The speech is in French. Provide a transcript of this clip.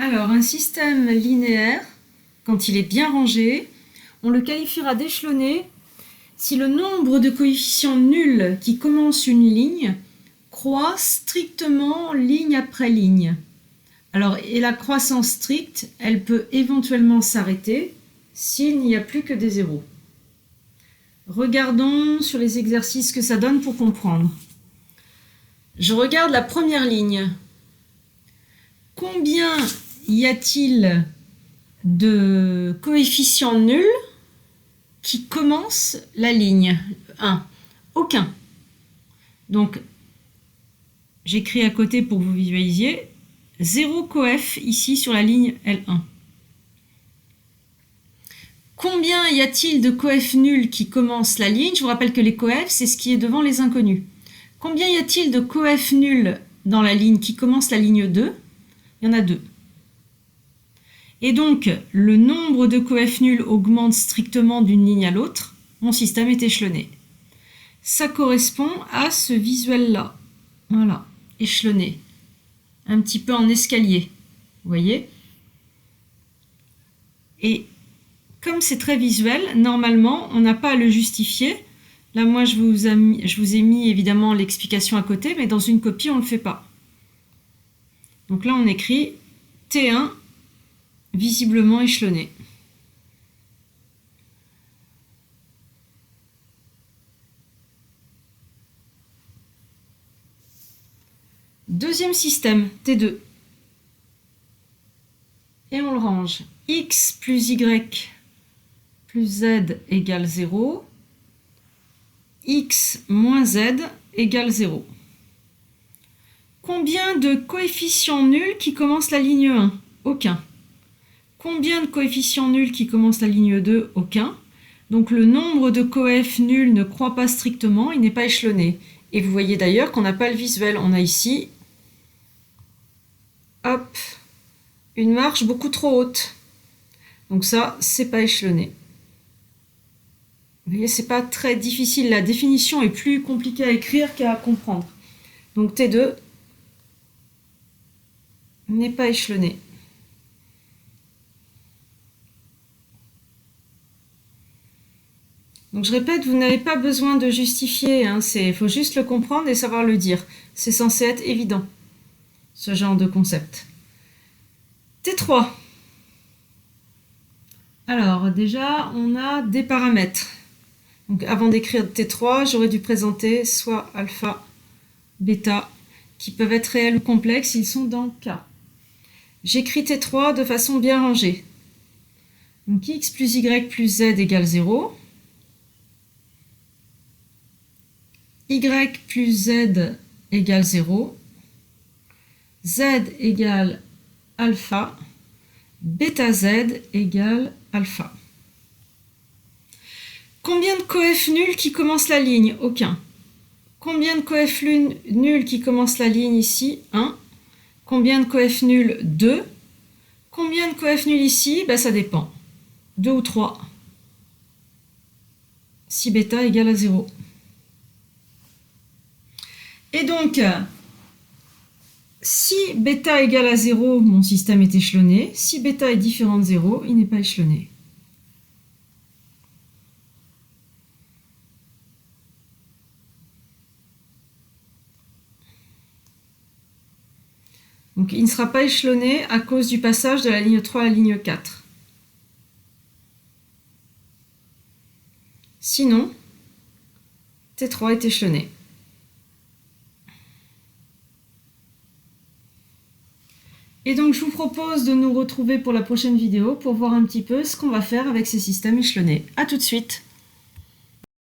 Alors, un système linéaire, quand il est bien rangé, on le qualifiera d'échelonné si le nombre de coefficients nuls qui commencent une ligne croît strictement ligne après ligne. Alors, et la croissance stricte, elle peut éventuellement s'arrêter s'il n'y a plus que des zéros. Regardons sur les exercices que ça donne pour comprendre. Je regarde la première ligne. Combien y a-t-il de coefficients nuls qui commencent la ligne 1? Aucun. Donc, j'écris à côté pour que vous visualisiez. 0 coef ici sur la ligne L1. Combien y a-t-il de coef nuls qui commencent la ligne? Je vous rappelle que les coefs, c'est ce qui est devant les inconnus. Combien y a-t-il de coef nuls dans la ligne qui commence la ligne 2? Il y en a 2. Et donc, le nombre de coef nuls augmente strictement d'une ligne à l'autre. Mon système est échelonné. Ça correspond à ce visuel-là. Voilà, échelonné. Un petit peu en escalier. Vous voyez? Et comme c'est très visuel, normalement, on n'a pas à le justifier. Là, moi, je vous ai mis évidemment l'explication à côté, mais dans une copie, on ne le fait pas. Donc là, on écrit T1 visiblement échelonné. Deuxième système, T2. Et on le range. X plus Y plus Z égale 0. X moins Z égale 0. Combien de coefficients nuls qui commencent la ligne 1? Aucun. Combien de coefficients nuls qui commencent la ligne 2? Aucun. Donc le nombre de coefs nuls ne croît pas strictement, il n'est pas échelonné. Et vous voyez d'ailleurs qu'on n'a pas le visuel. On a ici, hop, une marge beaucoup trop haute. Donc ça, c'est pas échelonné. Vous voyez, c'est pas très difficile. La définition est plus compliquée à écrire qu'à comprendre. Donc T2 n'est pas échelonné. Donc je répète, vous n'avez pas besoin de justifier, il faut juste le comprendre et savoir le dire. C'est censé être évident, ce genre de concept. T3. Alors déjà, on a des paramètres. Donc avant d'écrire T3, j'aurais dû présenter soit alpha, bêta, qui peuvent être réels ou complexes, ils sont dans K. J'écris T3 de façon bien rangée. Donc x plus y plus z égale 0. Y plus Z égale 0, Z égale alpha, bêta Z égale alpha. Combien de coefs nuls qui commencent la ligne? Aucun. Combien de coefs nuls qui commencent la ligne ici? 1. Combien de coefs nuls? 2. Combien de coefs nuls ici? Ça dépend. 2 ou 3. Si bêta égale à 0. Et donc, si bêta égale à 0, mon système est échelonné. Si bêta est différent de 0, il n'est pas échelonné. Donc, il ne sera pas échelonné à cause du passage de la ligne 3 à la ligne 4. Sinon, T3 est échelonné. Et donc je vous propose de nous retrouver pour la prochaine vidéo pour voir un petit peu ce qu'on va faire avec ces systèmes échelonnés. A tout de suite!